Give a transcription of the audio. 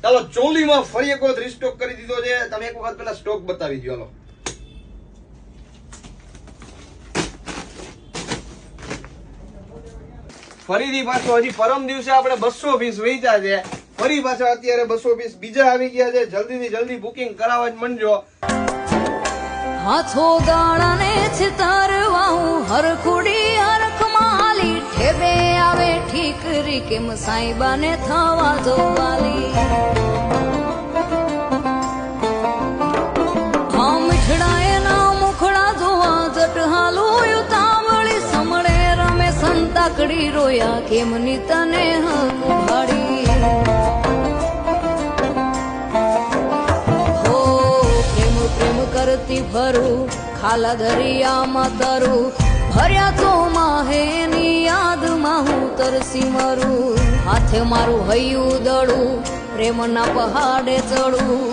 ચાલો ચોલીમાં ફરી એક વખત રીસ્ટોક કરી દીધો છે. તમે એક વખત પેલા સ્ટોક બતાવી દો. હાલો ફરીથી પાછો હજી પરમ દિવસે આપણે 200 પીસ વેચ્યા છે. ફરી પાછા અત્યારે 200 પીસ બીજા આવી ગયા છે. જલ્દીથી જલ્દી બુકિંગ કરાવવા જ માંડજો. હાથો દાણાને છિતારવા હું હરખુડી હરખમાં હાલી ઠેબે આવે ઠીકરી કેમ સાઈબાને થવા જોવાલી હા મીઠડાએ ના મુખડા જોવા જટ હાલું યુતાવળી સમળે રમે સંતાકડી રોયા કેમની તને હક ભાડી કરતી ફરું ખાલા દરિયામાં તરું ભર્યા તો માહેની યાદમાં હું તરસી મરું હાથે મારું હૈયું દડું પ્રેમના પહાડે ચડું